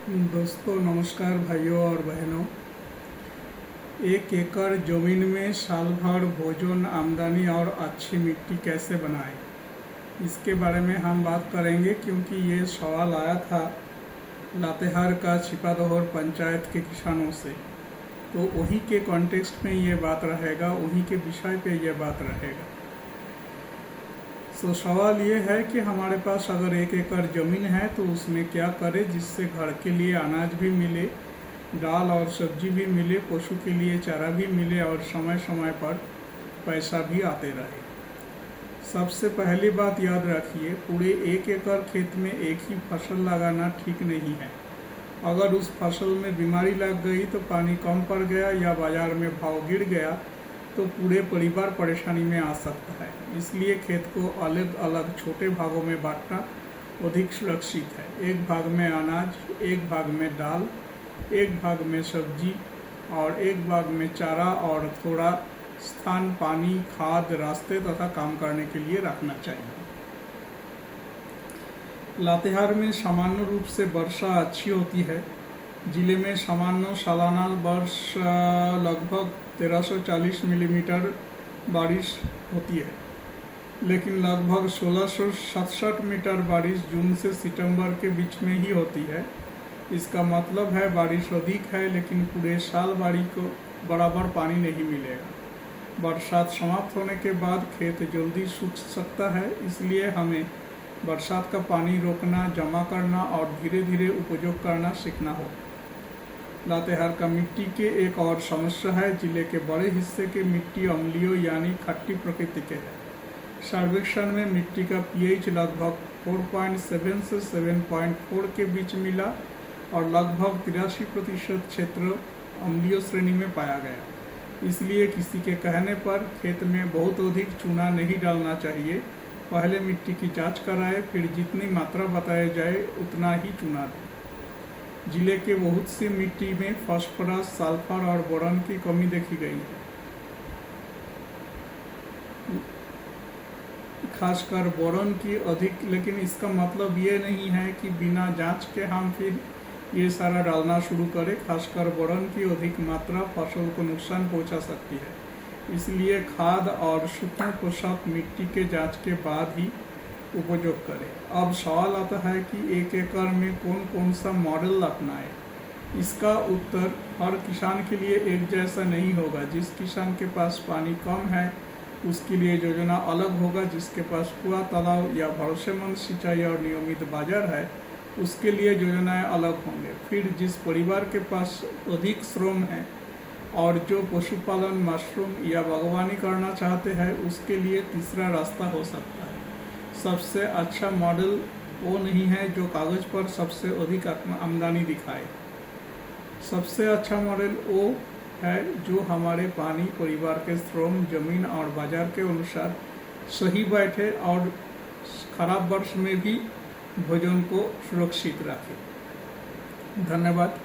दोस्तों नमस्कार भाइयों और बहनों। 1 एकड़ ज़मीन में साल भर भोजन आमदनी और अच्छी मिट्टी कैसे बनाएं, इसके बारे में हम बात करेंगे, क्योंकि ये सवाल आया था लातेहार का छिपादोहर पंचायत के किसानों से। तो वही के कॉन्टेक्स्ट में ये बात रहेगा, वही के विषय पे ये बात रहेगा। तो सवाल ये है कि हमारे पास अगर 1 एकड़ ज़मीन है तो उसमें क्या करें जिससे घर के लिए अनाज भी मिले, दाल और सब्जी भी मिले, पशु के लिए चारा भी मिले और समय समय पर पैसा भी आते रहे। सबसे पहली बात याद रखिए, पूरे 1 एकड़ खेत में एक ही फसल लगाना ठीक नहीं है। अगर उस फसल में बीमारी लग गई, तो पानी कम पड़ गया या बाजार में भाव गिर गया, तो पूरे परिवार परेशानी में आ सकता है। इसलिए खेत को अलग अलग छोटे भागों में बांटना अधिक सुरक्षित है। एक भाग में अनाज, एक भाग में दाल, एक भाग में सब्जी और एक भाग में चारा, और थोड़ा स्थान पानी, खाद, रास्ते तथा काम करने के लिए रखना चाहिए। लातेहार में सामान्य रूप से वर्षा अच्छी होती है। जिले में सामान्य सालाना वर्षा लगभग 1340 मिलीमीटर बारिश होती है, लेकिन लगभग 1667 मीटर बारिश जून से सितंबर के बीच में ही होती है। इसका मतलब है बारिश अधिक है, लेकिन पूरे साल बाड़ी को बराबर पानी नहीं मिलेगा। बरसात समाप्त होने के बाद खेत जल्दी सूख सकता है, इसलिए हमें बरसात का पानी रोकना, जमा करना और धीरे धीरे उपयोग करना सीखना होगा। लातेहार का मिट्टी के एक और समस्या है, जिले के बड़े हिस्से की मिट्टी अम्लीय यानी खट्टी प्रकृति के है। सर्वेक्षण में मिट्टी का पीएच लगभग 4.7 से 7.4 के बीच मिला और लगभग 83% क्षेत्र अम्लीय श्रेणी में पाया गया। इसलिए किसी के कहने पर खेत में बहुत अधिक चूना नहीं डालना चाहिए। पहले मिट्टी की जांच कराएं, फिर जितनी मात्रा बताया जाए उतना ही चूना दें। जिले के बहुत सी मिट्टी में फास्फोरस, सल्फर और बोरॉन की कमी देखी गई है, खासकर बोरॉन की अधिक। लेकिन इसका मतलब ये नहीं है कि बिना जांच के हम फिर ये सारा डालना शुरू करें। खासकर बोरॉन की अधिक मात्रा फसल को नुकसान पहुंचा सकती है। इसलिए खाद और सूक्ष्म पोषक मिट्टी के जांच के बाद ही उपयोग करें। अब सवाल आता है कि 1 एकड़ में कौन कौन सा मॉडल अपनाएं। इसका उत्तर हर किसान के लिए एक जैसा नहीं होगा। जिस किसान के पास पानी कम है उसके लिए योजना अलग होगा। जिसके पास कुआं, तालाब या भरोसेमंद सिंचाई और नियमित बाजार है उसके लिए योजनाएं अलग होंगे। फिर जिस परिवार के पास अधिक श्रम है और जो पशुपालन, मशरूम या बागवानी करना चाहते हैं उसके लिए तीसरा रास्ता हो सकता है। सबसे अच्छा मॉडल वो नहीं है जो कागज पर सबसे अधिक आमदनी दिखाए। सबसे अच्छा मॉडल वो है जो हमारे पानी, परिवार के श्रम, जमीन और बाजार के अनुसार सही बैठे और खराब वर्ष में भी भोजन को सुरक्षित रखे। धन्यवाद।